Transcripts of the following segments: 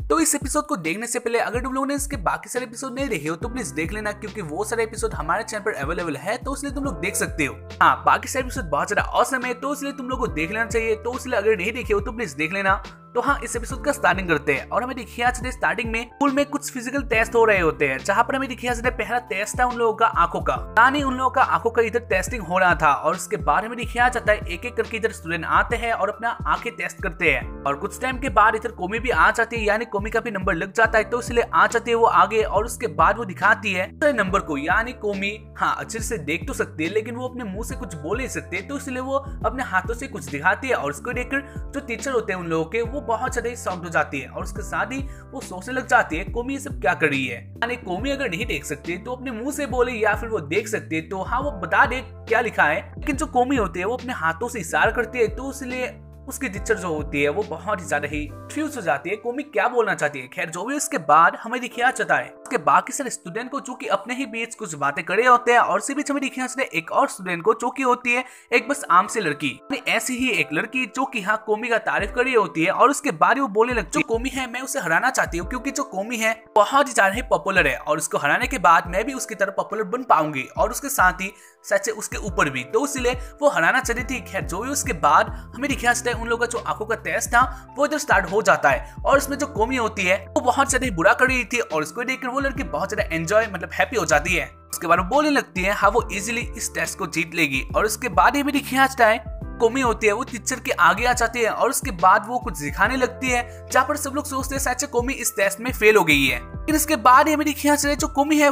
तो इस एपिसोड को देखने से पहले अगर तुम लोगों ने इसके बाकी सारे एपिसोड नहीं देखे हो तो प्लीज देख लेना, क्योंकि वो सारे एपिसोड हमारे चैनल पर अवेलेबल है, तो इसलिए तुम लोग देख सकते हो। हाँ, बाकी सारे एपिसोड बहुत ज्यादा औसम है, तो इसलिए तुम लोग को देख लेना चाहिए। तो इसलिए अगर नहीं देखे हो तो प्लीज देख लेना। तो हाँ, इस एपिसोड का स्टार्टिंग करते हैं और हमें देखिए आज स्टार्टिंग में स्कूल में कुछ फिजिकल टेस्ट हो रहे होते हैं, जहाँ पर हमें देखिए आज पहला टेस्ट था उन लोगों का आंखों का, यानी उन लोगों का आंखों का इधर टेस्टिंग हो रहा था। और उसके बाद हमें देखिए आ जाता है एक एक करके इधर स्टूडेंट आते हैं और अपना आंखें टेस्ट करते हैं। और कुछ टाइम के बाद इधर कोमी भी आ जाती है, यानी कोमी का भी नंबर लग जाता है, तो इसलिए आ जाती है वो आगे। और उसके बाद वो दिखाती है नंबर को, यानी कोमी हाँ अच्छे से देख तो सकती है लेकिन वो अपने मुंह से कुछ बोल नहीं सकते, तो इसलिए वो अपने हाथों से कुछ दिखाती है। और उसको देखकर जो टीचर होते हैं उन लोगों के, वो बहुत ज्यादा हो जाती है और उसके साथ ही वो सोचने लग जाती है कोमी ये सब क्या कर रही है। यानी कोमी अगर नहीं देख सकती तो अपने मुंह से बोले या फिर वो देख सकती है तो हाँ वो बता दे क्या लिखा है। लेकिन जो कोमी होती है वो अपने हाथों से इशारा करती है, तो इसलिए उसकी टीचर जो होती है वो बहुत ही ज्यादा ही कंफ्यूज हो जाती है कोमी क्या बोलना चाहती है। खैर जो भी इसके बाद हमें दिखाया जाता है उसके बाकी सारे स्टूडेंट को जो कि अपने ही बीच कुछ बातें करे होते हैं, और इसी बीच हमें दिखाया जाता है एक और स्टूडेंट को जो कि होती है एक बस आम से लड़की, ऐसी ही एक लड़की जो कि हाँ कोमी का तारीफ कर रही होती है। और उसके बाद वो बोलने लगती है जो कोमी है मैं उसे हराना चाहती हूँ, क्योंकि जो कोमी है बहुत ही ज्यादा ही पॉपुलर है और उसको हराने के बाद मैं भी उसकी तरह पॉपुलर बन पाऊंगी और उसके साथ ही सच उसके ऊपर भी, तो इसलिए वो हराना चाहती थी। खैर जो भी उसके बाद हमें दिखाया जाता है उन लोगों का जो आंखों का टेस्ट था वो इधर स्टार्ट हो जाता है। और इसमें जो कोमी होती है वो बहुत ज्यादा बुरा कर रही थी और उसको देखकर वो लड़की बहुत ज्यादा एंजॉय मतलब हैप्पी हो जाती है। उसके बाद वो बोलने लगती है हाँ वो इजीली इस टेस्ट को जीत लेगी। और उसके बाद ये भी दिखाया जाता है कोमी होती है वो टीचर के आगे आ जाती है और उसके बाद वो कुछ दिखाने लगती है, जहाँ पर सब लोग सोचते हैं शायद से कोमी इस टेस्ट में फेल हो गई है। लेकिन इसके बाद हमें दिखाया चले जो कोमी है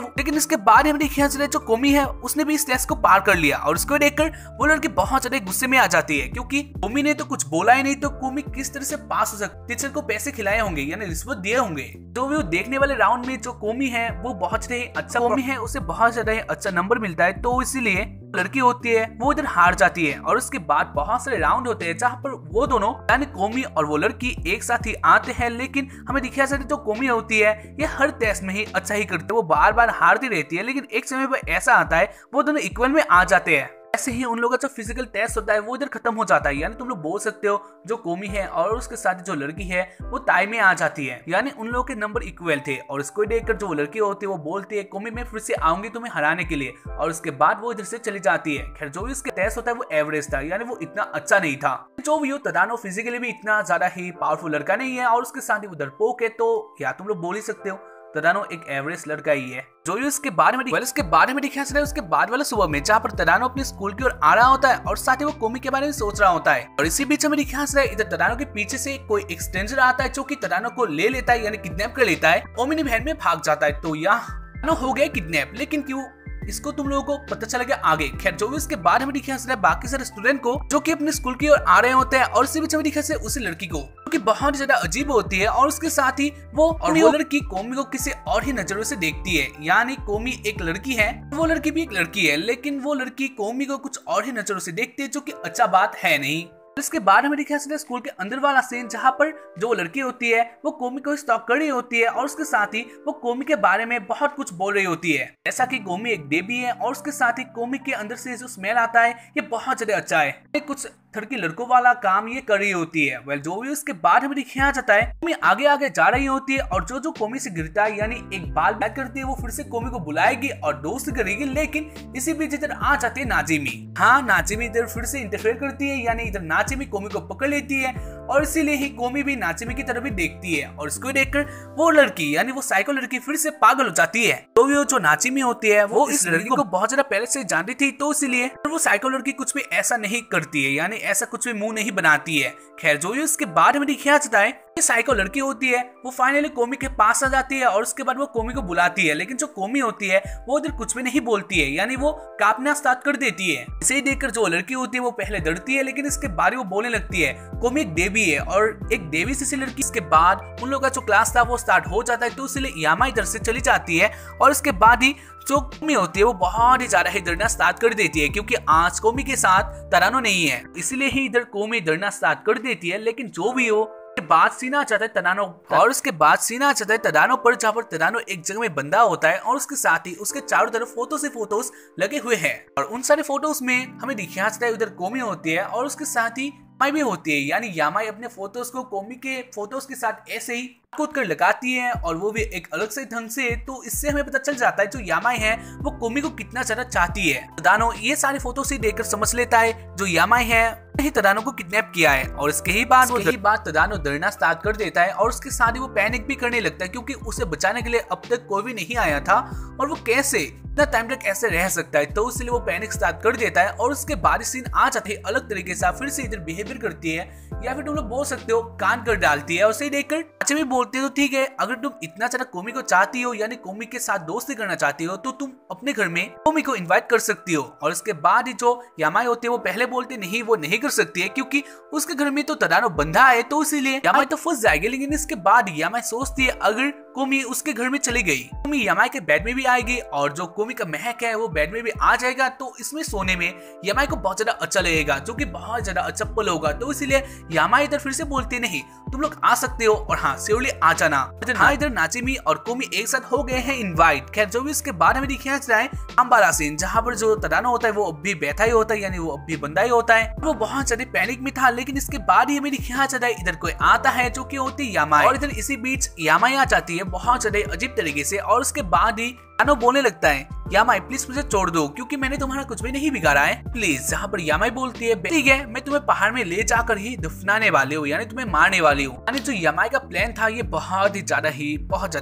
जो कोमी है उसने भी इस टेस्ट को पार कर लिया। और उसको देखकर वो लड़की बहुत ज्यादा गुस्से में आ जाती है, क्योंकि कोमी ने तो कुछ बोला ही नहीं, तो कोमी किस तरह से पास हो सकती। टीचर को पैसे खिलाए होंगे यानी रिश्वत दिए होंगे। तो वो देखने वाले राउंड में जो कोमी है वो बहुत ज्यादा अच्छा कोमी है, उसे बहुत ज्यादा अच्छा नंबर मिलता है, तो इसीलिए लड़की होती है वो इधर हार जाती है। और उसके बाद बहुत सारे राउंड होते हैं जहाँ पर वो दोनों यानी कोमी और वो लड़की एक साथ ही आते हैं। लेकिन हमें दिखाया जाता है जो कोमी होती है ये हर टेस्ट में ही अच्छा ही करती है, वो बार बार हारती रहती है, लेकिन एक समय पर ऐसा आता है वो दोनों इक्वल में आ जाते हैं। ऐसे ही उन लोगों का जो फिजिकल टेस्ट होता है वो इधर खत्म हो जाता है, यानी तुम लोग बोल सकते हो जो कोमी है और उसके साथ जो लड़की है वो टाई में आ जाती है, यानी उन लोगों के नंबर इक्वल थे। और इसको देखकर जो लड़की होती है वो बोलती है कोमी मैं फिर से आऊंगी तुम्हें हराने के लिए, और उसके बाद वो इधर से चली जाती है। खैर जो भी उसके टेस्ट होता है वो एवरेज था, यानी वो इतना अच्छा नहीं था। जो भी हो तदानो फिजिकली भी इतना ज्यादा ही पावरफुल लड़का नहीं है और उसके साथ ही वो डरपोक है, तो या तुम लोग बोल ही सकते हो तदानो एक एवरेज लड़का ही है। जो उसके बारे में दिखाया जाता है उसके बाद वाला सुबह में, जहाँ पर तदानो अपने स्कूल की ओर आ रहा होता है और साथ ही वो कोमी के बारे में सोच रहा होता है। और इसी बीच हमें दिखाया जाता है इधर तदानो के पीछे से कोई एक स्ट्रेंजर आता है जो कि तदानो को ले लेता है यानी किडनैप कर लेता है, ओमिनी बहन में भाग जाता है। तो यहाँ हो गया किडनैप, लेकिन क्यों इसको तुम लोगों को पता चला गया आगे। खैर जो भी इसके बाद हमें दिखाया जाता है बाकी सारे स्टूडेंट को जो कि अपने स्कूल की ओर आ रहे होते हैं, और इसी बीच हमें दिखाया जाता है उसी लड़की को जो कि बहुत ज्यादा अजीब होती है और उसके साथ ही वो लड़की कोमी को किसी और ही नजरों से देखती है। यानी कोमी एक लड़की है, वो लड़की भी एक लड़की है, लेकिन वो लड़की कोमी को कुछ और ही नजरों से देखती है, जो कि अच्छा बात है नहीं। इसके बाद हमें दिखाया जाता है स्कूल के अंदर वाला सीन, जहाँ पर जो लड़की होती है वो कोमी को स्टॉक कर रही होती है और उसके साथ ही वो कोमी के बारे में बहुत कुछ बोल रही होती है, जैसा कि कोमी एक देवी है और उसके साथ ही कोमी के अंदर से जो स्मेल आता है ये बहुत ज्यादा अच्छा है, कुछ लड़की लड़कों वाला काम ये कर रही होती है। वेल जो भी उसके बाद हमें दिखाया जाता है कोमी आगे आगे जा रही होती है और जो कोमी से गिरता है यानी एक बाल बैक करती है वो फिर से कोमी को बुलाएगी और दोस्त करेगी। लेकिन इसी बीच इधर आ जाती है नाजिमी। हाँ नाजिमी इधर फिर से इंटरफेयर करती है, यानी इधर नाजिमी कोमी को पकड़ लेती है और इसीलिए ही कोमी भी नाजिमी की तरफ भी देखती है। और इसको देखकर वो लड़की यानी वो साइको लड़की फिर से पागल हो जाती है। तो वो जो नाजिमी होती है वो इस लड़की को बहुत ज्यादा पहले से जानती थी, तो इसीलिए वो साइको लड़की कुछ भी ऐसा नहीं करती है, यानी ऐसा कुछ भी मुंह नहीं बनाती है। खैर जो इसके बाद में दिखाया जाता है साइको लड़की होती है वो फाइनली कोमी के पास आ जाती है और उसके बाद वो कोमी को बुलाती है, लेकिन जो कोमी होती है वो इधर कुछ भी नहीं बोलती है, यानी वो कांपना स्टार्ट कर देती है। इसे ही देखकर जो लड़की होती है वो पहले डरती है, लेकिन इसके बाद वो बोलने लगती है कोमी एक देवी है और एक देवी से लड़की। इसके बाद उन लोगों का जो क्लास था वो स्टार्ट हो जाता है, तो इसलिए यामा इधर से चली जाती है और इसके बाद ही जो कोमी होती है वो बहुत ही ज्यादा ही डरना स्टार्ट कर देती है, क्योंकि आज कोमी के साथ तरानो नहीं है, इसलिए ही इधर कोमी डरना स्टार्ट कर देती है। लेकिन जो भी हो बाद सीना चाहता है तदानो और उसके बाद सीना चाहता है तदानो पर, जहाँ पर तदानो एक जगह में बंधा होता है और उसके साथ ही उसके चारों तरफ फोटोज लगे हुए हैं और उन सारे फोटोज में हमें दिखाया जाता है उधर कोमी होती है और उसके साथ ही यामाई भी होती है, यानी यामाई अपने फोटोज को कोमी के फोटोज के साथ ऐसे ही कूद कर लगाती है और वो भी एक अलग से ढंग से। तो इससे हमें पता चल जाता है जो यामाई है वो कोमी को कितना ज्यादा चाहती है। तदानो ये सारी फोटो से देखकर समझ लेता है जो यामाई है ही तदानो को किडनैप किया है और इसके ही बाद तदानो डरना स्टार्ट कर देता है और उसके साथ ही वो पैनिक भी करने लगता है क्योंकि उसे बचाने के लिए अब तक कोई भी नहीं आया था और वो कैसे इतना टाइम तक ऐसे रह सकता है। तो इसलिए वो पैनिक स्टार्ट कर देता है और उसके बाद सीन आ जाते हैं अलग तरीके से, फिर से इधर बिहेवियर करती है या फिर तुम लोग बोल सकते हो कान कर डालती है और उसे देखकर अच्छा भी बोलते हो ठीक है, अगर तुम इतना ज्यादा कोमी को चाहती हो यानी कोमी के साथ दोस्ती करना चाहती हो तो तुम अपने घर में कोमी को इन्वाइट कर सकती हो। और इसके बाद ही जो यामाई होती है वो पहले बोलते नहीं वो नहीं कर सकती है क्योंकि उसके घर में तो तदानो बंधा है, तो इसीलिए यामाई तो फंस जाएगी। लेकिन इसके बाद यामाई सोचती है अगर कोमी उसके घर में चली गई कोमी यामाई के बेड में भी आएगी और जो कोमी का महक है वो बेड में भी आ जाएगा, तो इसमें सोने में यामाई को बहुत ज्यादा अच्छा लगेगा जो कि बहुत ज्यादा अच्छा पल होगा। तो इसीलिए यामाई इधर फिर से बोलती नहीं तुम लोग आ सकते हो और हाँ श्योरली आ जाना। इधर नाचिमी और कोमी एक साथ हो गए हैं इनवाइट। खैर जो भी इसके बाद में दिखाया जाता है अम्बारा सीन जहाँ पर जो तदानो होता है वो अब भी बैठा ही होता है यानी वो अब भी बंदा ही होता है। वो बहुत ज्यादा पैनिक में था, लेकिन इसके बाद ही हमें दिखाया जाता है इधर कोई आता है जो कि होती है यामाई और इधर इसी बीच यामाई आ जाती है बहुत ज्यादा अजीब तरीके से और उसके बाद ही तदानो बोलने लगता है यामाई प्लीज मुझे छोड़ दो क्योंकि मैंने तुम्हारा कुछ भी नहीं बिगाड़ा है प्लीज। जहाँ पर यामाई बोलती है ठीक है मैं तुम्हें पहाड़ में ले जाकर ही दफनाने वाली हूँ यानी तुम्हें मारने वाली हूँ। यानी जो यामाई का प्लान था ये बहुत ज्यादा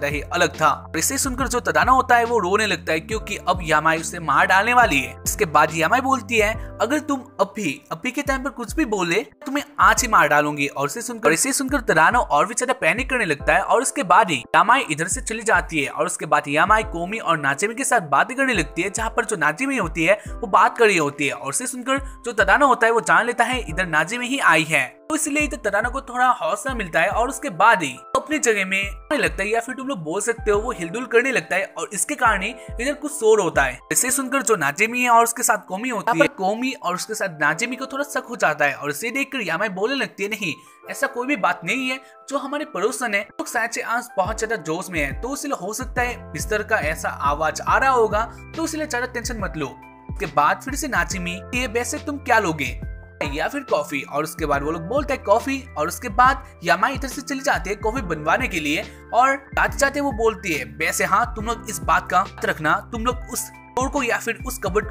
ही अलग था। और इसे सुनकर जो तदानो होता है वो रोने लगता है क्योंकि अब यामाई उसे मार डालने वाली है। इसके बाद यामाई बोलती है अगर तुम अभी के टाइम पर कुछ भी बोले तुम्हें आज ही मार डालूंगी। और इसे सुनकर तदानो और भी ज्यादा पैनिक करने लगता है और उसके बाद ही यामाई इधर से चली जाती है और उसके बाद यामाई कोमी और नाचिमी के साथ बातें करने लगती है जहाँ पर जो नाचिमी होती है वो बात कर रही होती है। और इसे सुनकर जो तदानो होता है वो जान लेता है इधर नाचिमी ही आई है, तो इसलिए इधर तदानो को थोड़ा हौसला मिलता है और उसके बाद ही अपनी जगह में आने लगता है या फिर तुम लोग बोल सकते हो वो हिलडुल करने लगता है और इसके कारण ही इधर कुछ शोर होता है। इसे सुनकर जो नाचिमी है और उसके साथ कोमी होती है कोमी और उसके साथ नाचिमी को थोड़ा शक हो जाता है और इसे देखकर यामाई बोलने लगती है नहीं ऐसा कोई भी बात नहीं है, जो हमारे पड़ोसन है तो शायद से आज बहुत ज्यादा जोश में है तो इसलिए हो सकता है बिस्तर का ऐसा आवाज आ रहा होगा, तो इसलिए ज्यादा टेंशन मत लो। उसके बाद फिर से नाचिमी ये वैसे तुम क्या लोगे या फिर कॉफी, और उसके बाद वो लोग बोलते हैं कॉफी और उसके बाद यामाई इधर से चली जाती है कॉफी बनवाने के लिए और जाते जाते वो बोलती है वैसे हाँ तुम लोग इस बात का रखना तुम लोग उस डोर को या फिर उस कबर्ड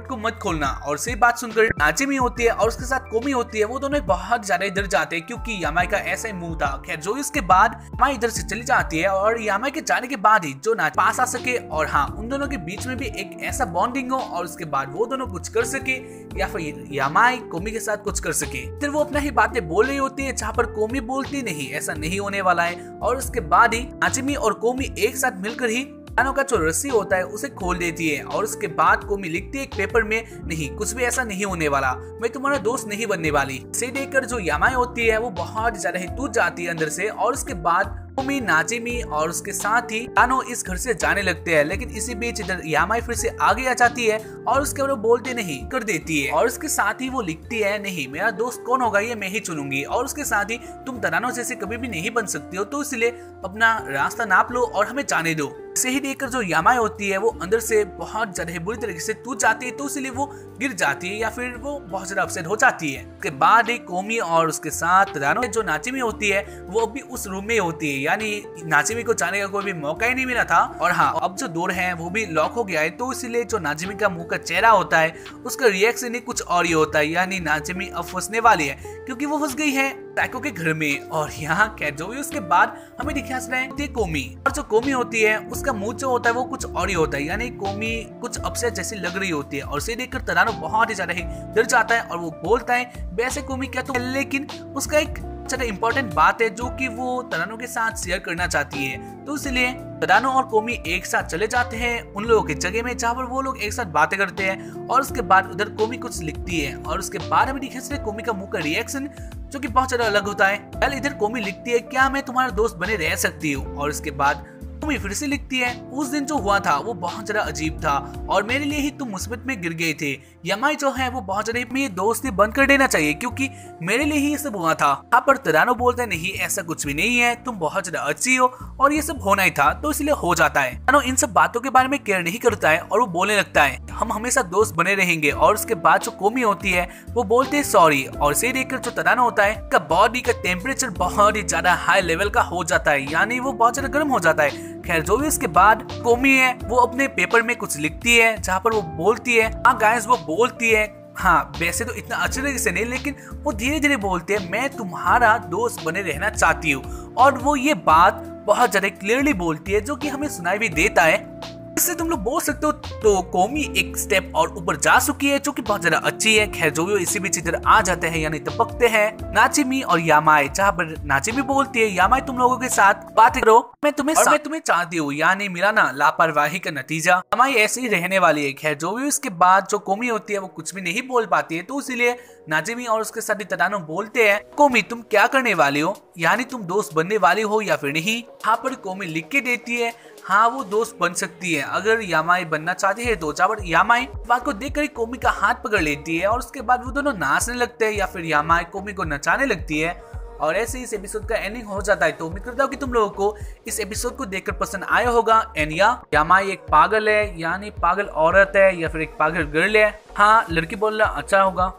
को मत खोलना। और सही बात सुनकर नाचिमी होती है और उसके साथ कोमी होती है वो दोनों बहुत ज्यादा इधर जाते हैं क्योंकि यामाई का ऐसा ही मुंह था। खैर जो इसके बाद यामाई इधर से चली जाती है और यामाई के जाने के बाद ही जो नाच पास आ सके और हाँ उन दोनों के बीच में भी एक ऐसा बॉन्डिंग हो और उसके बाद वो दोनों कुछ कर सके या फिर यामाई कोमी के साथ कुछ कर सके। फिर वो अपना ही बातें बोल रही होती है जहाँ पर कोमी बोलती नहीं ऐसा नहीं होने वाला है और उसके बाद ही नाचिमी और कोमी एक साथ मिलकर ही तदानो का जो रस्सी होता है उसे खोल देती है और उसके बाद कोमी लिखती है एक पेपर में नहीं कुछ भी ऐसा नहीं होने वाला, मैं तुम्हारा दोस्त नहीं बनने वाली। इसे देखकर जो यामाई होती है वो बहुत ज्यादा ही टूट जाती है अंदर से और उसके बाद कोमी नाचिमी और उसके साथ ही तदानो इस घर से जाने लगते हैं। लेकिन इसी बीच इधर यामाई फिर से आगे आ जाती है और उसके बाद वो बोलते नहीं कर देती है और उसके साथ ही वो लिखती है नहीं मेरा दोस्त कौन होगा ये मैं ही चुनूंगी और उसके साथ ही तुम तदानो जैसे कभी भी नहीं बन सकती हो तो इसलिए अपना रास्ता नाप लो और हमें जाने दो। इसे ही देखकर जो यामाई होती है वो अंदर से बहुत ज्यादा बुरी तरीके से टूट जाती है तो इसलिए वो गिर जाती है या फिर वो बहुत ज्यादा अपसेट हो जाती है। उसके बाद ही कोमी और उसके साथ तदानो जो नाचिमी होती है वो अभी उस रूम में होती है यानी नाचिमी को जाने का कोई भी मौका ही नहीं मिला था और हाँ अब जो डोर है वो भी लॉक हो गया है तो इसलिए जो नाचिमी का मुंह का चेहरा होता है उसका रिएक्शन ही कुछ और ही होता है यानी नाचिमी अब फंसने वाली है क्योंकि वो फंस गई है साइको के घर में। और यहाँ क्या जो भी उसके बाद हमें दिखा रहे हैं कोमी और जो कोमी होती है उसका मुंह जो होता है वो कुछ और ही होता है यानी कोमी कुछ अपसेट जैसी लग रही होती है और उसे देखकर तदानो बहुत ही ज्यादा ही डर जाता है और वो बोलता है वैसे कोमी क्या तो, लेकिन उसका एक ज्यादा इम्पोर्टेंट बात है जो कि वो तदानो के साथ शेयर करना चाहती है। तो इसलिए तदानो और कोमी एक साथ चले जाते हैं उन लोगों की जगह में जहाँ पर वो लोग एक साथ बातें करते हैं और उसके बाद उधर कोमी कुछ लिखती है और उसके बाद हमें दिखा कोमी का मुंह का रिएक्शन जो कि बहुत ज्यादा अलग होता है। पहले इधर कोमी लिखती है क्या मैं तुम्हारा दोस्त बने रह सकती हूँ और उसके बाद कोमी फिर से लिखती है, उस दिन जो हुआ था वो बहुत ज्यादा अजीब था और मेरे लिए ही तुम मुसीबत में गिर गए थे। यामाई जो है वो बहुत ज्यादा मेरी दोस्ती बंद कर देना चाहिए क्योंकि मेरे लिए ही ये सब हुआ था। यहाँ पर तरानो बोलता है, नहीं ऐसा कुछ भी नहीं है, तुम बहुत ज्यादा अच्छी हो और ये सब होना ही था तो इसलिए हो जाता है। तरानो इन सब बातों के बारे में केयर नहीं करता है और वो बोलने लगता है, हम हमेशा दोस्त बने रहेंगे। और उसके बाद जो कोमी होती है वो बोलते हैं सॉरी, और इसे देखकर जो तरानो होता है का बॉडी का टेम्परेचर बहुत ही ज्यादा हाई लेवल का हो जाता है, यानी वो बहुत ज्यादा गर्म हो जाता है। खैर जो भी उसके बाद कोमी है वो अपने पेपर में कुछ लिखती है जहाँ पर वो बोलती है, हाँ गाइस वो बोलती है, हाँ वैसे तो इतना अच्छे तरीके से नहीं लेकिन वो धीरे धीरे बोलते हैं, मैं तुम्हारा दोस्त बने रहना चाहती हूँ। और वो ये बात बहुत ज्यादा क्लियरली बोलती है जो कि हमें सुनाई भी देता है। इससे तुम लोग बोल सकते हो तो कोमी एक स्टेप और ऊपर जा चुकी है जो कि बहुत ज्यादा अच्छी है। खैर जो भी इसी बीच इधर आ जाते हैं यानी टपकते हैं नाचिमी और यामाई, जहाँ पर नाचिमी बोलती है, यामाई तुम लोगों के साथ बात करो, मैं तुम्हें चाहती हूँ, यानी मिलाना लापरवाही का नतीजा। यामाई ऐसे ही रहने वाली है। खैर जो भी उसके बाद जो कोमी होती है वो कुछ भी नहीं बोल पाती है, तो इसीलिए नाजिमी और उसके साथ तरानो बोलते हैं, कोमी तुम क्या करने वाली हो, यानी तुम दोस्त बनने वाली हो या फिर नहीं। यहाँ पर कोमी लिख के देती है, हाँ वो दोस्त बन सकती है अगर यामाई बनना चाहती है तो। जब यामाई बात को देखकर कोमी का हाथ पकड़ लेती है और उसके बाद वो दोनों नाचने लगते हैं या फिर यामाई कोमी को नचाने लगती है और ऐसे इस एपिसोड का एंडिंग हो जाता है। तो उम्मीद करता हूँ कि तुम लोगों को इस एपिसोड को देखकर पसंद आया होगा। एंड यामाई एक पागल है, यानी पागल औरत है या फिर एक पागल गर्ल है, हाँ लड़की बोलना अच्छा होगा।